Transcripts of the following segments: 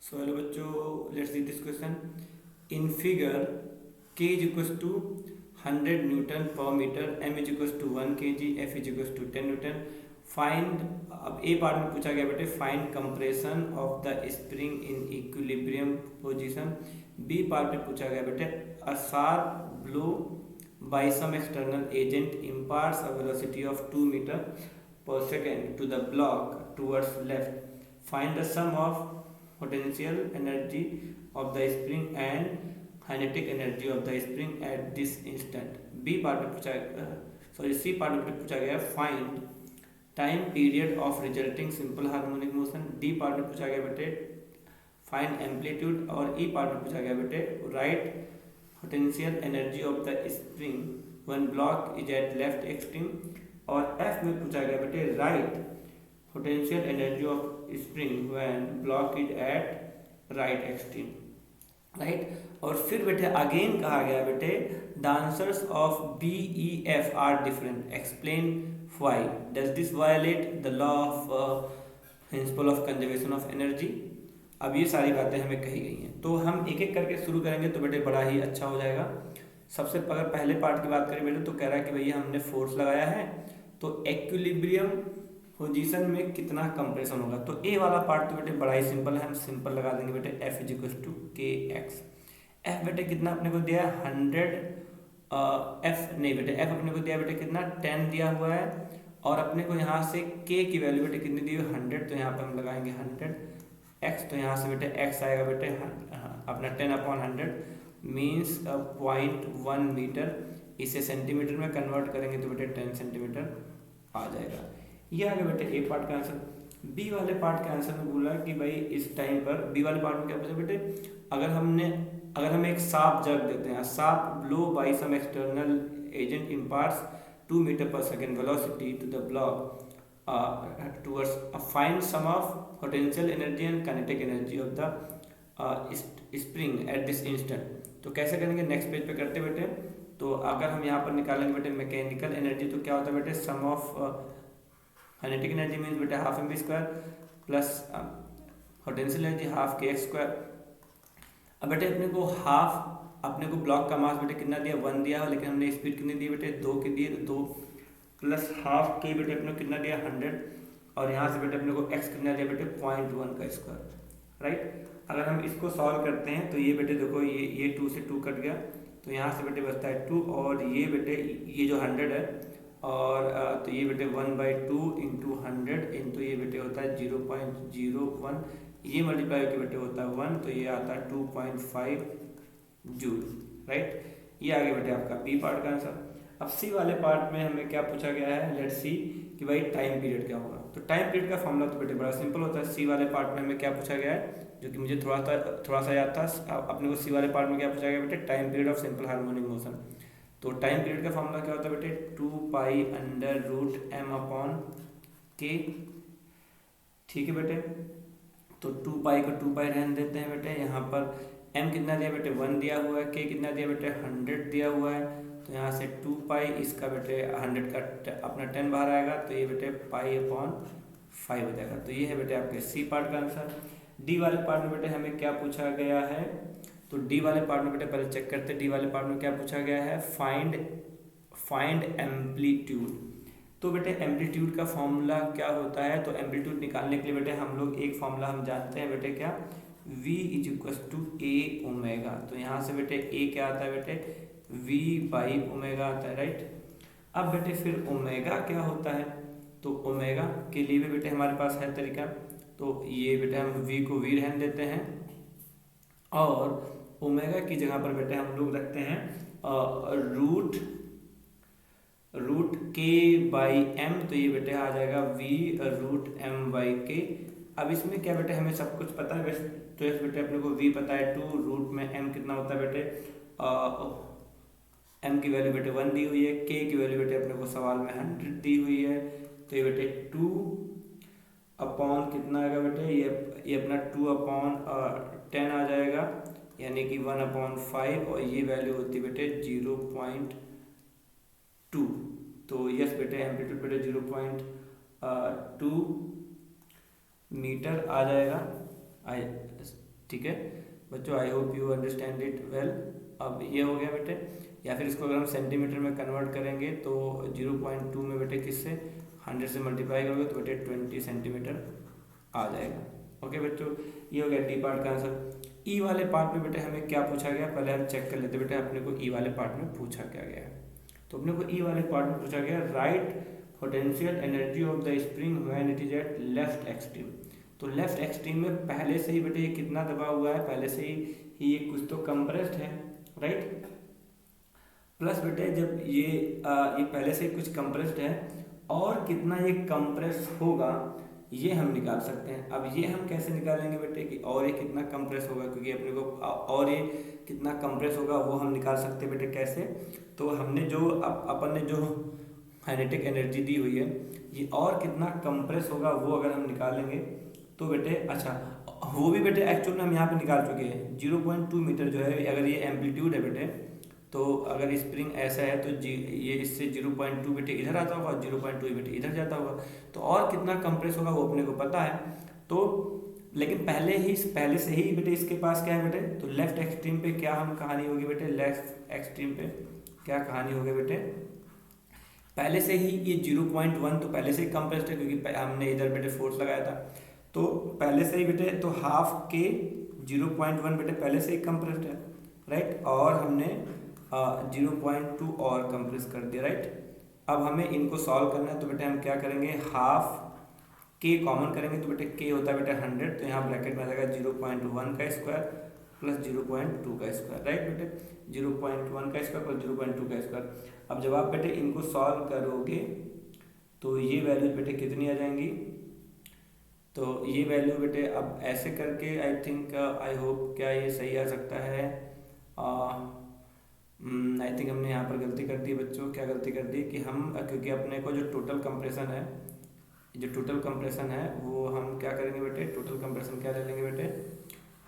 सो hello बच्चों, let's see this question. In figure k is equal to 100 newton per metre, m is equal to 1 kg, f is equal to 10 newton. Find, अब A part में पूछा गया बेटे find compression of the spring in equilibrium position. B part में पूछा गया बेटे a sharp blow by some external agent imparts a velocity of 2 meter per second to the block towards left. Find the sum of potential energy of the spring and kinetic energy of the spring at this instant. B part में पूछा C part में पूछा गया find time period of resulting simple harmonic motion. D part में पूछा गया बेटे find amplitude. और ई पार्ट में पूछा गया बेटे right potential energy of the spring when block is at left extreme. और एफ में पूछा गया बेटे right potential energy of spring when block is at right extreme. Right. और फिर बेटे अगेन कहा गया बेटे the answers of B E F are different, explain why. Does this violate the law of principle of conservation of energy. अब ये सारी बातें हमें कही गई हैं, तो हम एक एक करके शुरू करेंगे तो बेटे बड़ा ही अच्छा हो जाएगा. सबसे अगर पहले पार्ट की बात करें बेटे तो कह रहा है कि भैया हमने फोर्स लगाया है तो इक्विलिब्रियम पोजीशन में कितना कंप्रेशन होगा. तो ए वाला पार्ट तो बेटे बड़ा ही सिंपल है, हम सिंपल लगा देंगे बेटे एफ इज इक्वल टू के एक्स. एफ बेटे कितना अपने को दिया है 100, एफ नहीं बेटे एफ अपने को दिया बेटे कितना 10 दिया हुआ है. और अपने को यहाँ से के की वैल्यू बेटे कितनी दी हुई 100, तो यहाँ पर हम लगाएंगे 100 एक्स. तो यहाँ से बेटे एक्स आएगा बेटे अपना 10/100 मीन्स 0.1 मीटर. इसे सेंटीमीटर में कन्वर्ट करेंगे तो बेटे 10 सेंटीमीटर आ जाएगा. ये आ गया बेटे ए पार्ट का आंसर. बी वाले पार्ट के आंसर में बोला कि भाई इस टाइम पर बी वाले पार्ट में क्या पूछा बेटे अगर हम एक साफ जग देते हैं, sharp blow by some external agent imparts 2 metre per second velocity to the block towards find sum of potential energy and kinetic energy of the spring at this instant. तो कैसे करेंगे नेक्स्ट पेज पे करते बेटे. तो अगर हम यहाँ पर निकालेंगे बेटे मैकेनिकल एनर्जी तो क्या होता है बेटे sum of kinetic energy means बेटे half M B square plus potential energy half K X square. अब बेटे अपने को ब्लॉक का मास बेटे कितना दिया 1 दिया है, लेकिन हमने स्पीड कितनी दी बेटे 2 की दी. 2 प्लस हाफ के बेटे अपने को कितना दिया 100. और यहाँ से बेटे अपने को x कितना दिया बेटे 0.1 का स्क्वायर. राइट. अगर हम इसको सॉल्व करते हैं तो ये बेटे देखो ये 2 से 2 कट गया, तो यहाँ से बेटे बचता है 2. और ये बेटे ये जो 100 है और तो ये बेटे 1/2 इंटू 100 इंटू ये बेटे होता है 0.01. ये मल्टीप्लाई होकर बेटे होता है 1, तो ये आता है 2.5 जूल. राइट. ये आ गया बेटे आपका बी पार्ट का आंसर. अब सी वाले पार्ट में हमें क्या पूछा गया है, लेट्स सी कि भाई टाइम पीरियड क्या होगा. तो टाइम पीरियड का फॉर्मूला तो बेटे बड़ा सिंपल होता है. सी वाले पार्ट में हमें क्या पूछा गया है जो कि मुझे थोड़ा सा याद था. अपने को सी वाले पार्ट में क्या पूछा गया बेटे time period of simple harmonic motion. तो टाइम पीरियड का फॉर्मूला क्या होता है बेटे 2π/√m/k. ठीक है बेटे. तो 2π को 2π रहने देते हैं बेटे. यहाँ पर m कितना दिया बेटे 1 दिया हुआ है, k कितना दिया बेटे 100 दिया हुआ है. तो यहाँ से 2π इसका बेटे 100 का अपना 10 बाहर आएगा, तो ये बेटे π/5 हो जाएगा. तो ये है बेटे आपके सी पार्ट का आंसर. डी वाले पार्ट में बेटे हमें क्या पूछा गया है, तो डी वाले पार्ट में बेटे पहले चेक करते हैं. डी वाले पार्ट में क्या पूछा गया है फाइंड एम्पलीट्यूड. तो बेटे एम्पलीट्यूड का फॉर्मूला क्या होता है, तो एम्पलीट्यूड निकालने के लिए बेटे हम लोग एक फॉर्मूला हम जानते हैं बेटे क्या v is equal to A omega. तो यहाँ से बेटे a क्या आता है बेटे v/ओमेगा आता है. राइट. अब बेटे फिर ओमेगा क्या होता है, तो ओमेगा के लिए भी बेटे हमारे पास है तरीका. तो ये बेटे हम v को v रहने देते हैं और ओमेगा की जगह पर बेटे हम लोग रखते हैं रूट k/m. तो ये बेटे आ जाएगा v√m/k. अब इसमें क्या बेटे हमें सब कुछ पता है. तो इस बेटे अपने को v पता है 2, रूट में m कितना होता है बेटे m की वैल्यू बेटे 1 दी हुई है, k की वैल्यू बेटे अपने को सवाल में 100 दी हुई है. तो ये बेटे 2 अपॉन कितना आएगा बेटे ये अपना 2/10 आ जाएगा, यानी कि 1/5. और ये वैल्यू होती बेटे 0.2. तो यस बेटे एम्पलीट्यूड बेटे 0.2 मीटर आ जाएगा. ठीक है बच्चों, आई hope you understand it well. अब ये हो गया बेटे, या फिर इसको अगर हम सेंटीमीटर में कन्वर्ट करेंगे तो 0.2 में बेटे किससे 100 से मल्टीप्लाई करोगे तो बेटे 20 सेंटीमीटर आ जाएगा। ओके बच्चों, ये हो गया डी पार्ट का आंसर। ई वाले पार्ट में बेटे हमें क्या पूछा गया, पहले हम चेक कर लेते बेटे अपने को ई वाले पार्ट में पूछा क्या गया है। तो अपने को ई वाले पार्ट में पूछा गया right potential energy of the spring when it is at left extreme. तो लेफ्ट एक्सट्रीम में पहले से ही बेटे ये कितना दबा हुआ है, पहले से ही ये कुछ तो कंप्रेस्ड है, राइट। प्लस बेटे जब ये पहले से कुछ कंप्रेस्ड है और कितना ये कंप्रेस होगा ये हम निकाल सकते हैं। अब ये हम कैसे निकालेंगे बेटे कि और ये कितना कंप्रेस होगा, क्योंकि अपने को और ये कितना कंप्रेस होगा वो हम निकाल सकते हैं बेटे कैसे। तो हमने जो अपन ने जो काइनेटिक एनर्जी दी हुई है ये और कितना कंप्रेस होगा वो अगर हम निकालेंगे तो बेटे अच्छा वो भी बेटे एक्चुअल में हम यहाँ पे निकाल चुके हैं। 0.2 मीटर जो है अगर ये एम्पलीट्यूड है बेटे, तो अगर स्प्रिंग ऐसा है तो ये इससे 0.2 बेटे इधर आता होगा, 0.2 बेटे इधर जाता होगा, तो और कितना कंप्रेस होगा वो अपने को पता है। तो लेकिन पहले से ही बेटे इसके पास क्या है बेटे, तो लेफ्ट एक्सट्रीम पे क्या हम कहानी होगी बेटे, लेफ्ट एक्सट्रीम पे क्या कहानी होगी बेटे, पहले से ही ये 0.1 तो पहले से ही कंप्रेस्ड है क्योंकि हमने इधर बेटे फोर्स लगाया था, तो पहले से ही बेटे तो हाफ के 0.1 बेटे पहले से ही कंप्रेस्ड है, राइट। और हमने 0.2 और कंप्रेस कर दिया, राइट। अब हमें इनको सॉल्व करना है तो बेटे हम क्या करेंगे, हाफ के कॉमन करेंगे तो बेटे के होता है बेटे 100, तो यहाँ ब्रैकेट में आ जाएगा 0.1 का स्क्वायर प्लस 0.2 का स्क्वायर, राइट बेटे। 0.1 का स्क्वायर प्लस 0.2 का स्क्वायर। अब जब आप बेटे इनको सॉल्व करोगे तो ये वैल्यू बेटे कितनी आ जाएंगी, तो ये वैल्यू बेटे अब ऐसे करके आई थिंक आई होप क्या ये सही आ सकता है। आई थिंक हमने यहाँ पर गलती कर दी बच्चों। क्या गलती कर दी कि हम क्योंकि अपने को जो टोटल कंप्रेशन है वो हम क्या करेंगे बेटे, टोटल कंप्रेशन क्या ले लेंगे बेटे,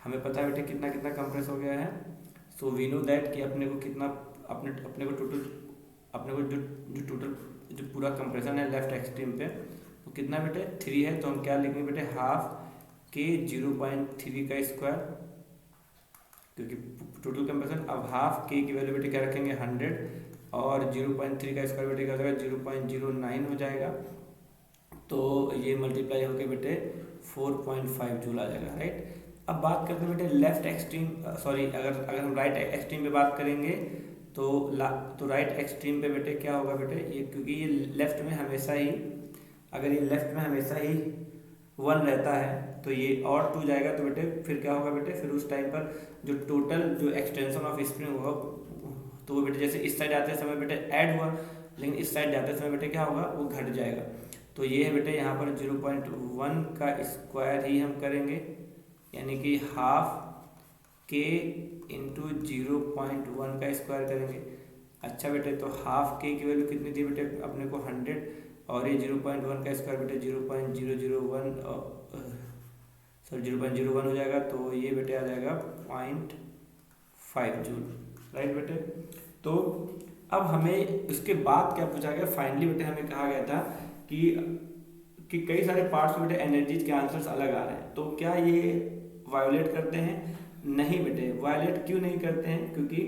हमें पता है बेटे कितना कितना कंप्रेस हो गया है। सो वी नो दैट कि अपने को कितना अपने को जो टोटल जो पूरा कंप्रेशन है लेफ्ट एक्सट्रीम पे वो कितना बेटे 3 है, तो हम क्या लिखेंगे बेटे हाफ के 0.3 का स्क्वायर, क्योंकि टोटल कंप्रेशन। अब हाफ के की वैल्यू बेटे क्या रखेंगे 100 और 0.3 का स्क्वायर बेटे क्या हो जाएगा 0.09 हो जाएगा, तो ये मल्टीप्लाई होकर बेटे 4.5 जूल आ जाएगा, राइट। अब बात करते हैं बेटे लेफ्ट एक्सट्रीम, सॉरी अगर हम राइट एक्सट्रीम पे बात करेंगे तो राइट एक्सट्रीम पे बेटे क्या होगा बेटे, ये क्योंकि ये लेफ्ट में हमेशा ही, अगर ये लेफ्ट में हमेशा ही 1 रहता है तो ये और 2 जाएगा, तो बेटे फिर क्या होगा बेटे, फिर उस टाइम पर जो टोटल जो एक्सटेंशन ऑफ स्प्रिंग होगा तो वो बेटे जैसे इस साइड आते समय बेटे ऐड हुआ, लेकिन इस साइड जाते समय बेटे क्या होगा वो घट जाएगा। तो ये है बेटे यहाँ पर 0.1 का स्क्वायर ही हम करेंगे, यानी कि हाफ के इंटू 0.1 का स्क्वायर करेंगे। अच्छा बेटे, तो हाफ के की वैल्यू कितनी थी बेटे अपने को 100 और ये 0.1 का स्क्वायर बेटे 0.001 हो जाएगा, तो ये बेटे आ जाएगा 0.5 जूल, राइट बेटे। तो अब हमें उसके बाद क्या पूछा गया, फाइनली बेटे हमें कहा गया था कि कई सारे पार्ट्स में बेटे एनर्जीज के आंसर्स अलग आ रहे हैं, तो क्या ये वायोलेट करते हैं? नहीं बेटे, वायोलेट क्यों नहीं करते हैं, क्योंकि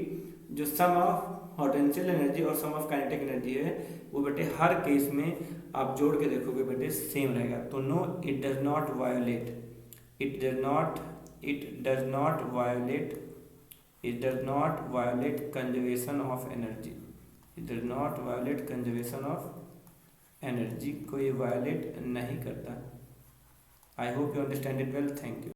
जो सम ऑफ पोटेंशियल एनर्जी और सम ऑफ काइनेटिक एनर्जी है वो बेटे हर केस में आप जोड़ के देखोगे बेटे सेम रहेगा। तो no, it does not violate conservation of energy, it does not violate conservation of energy को ये वायोलेट नहीं करता। I hope you understand it well, thank you.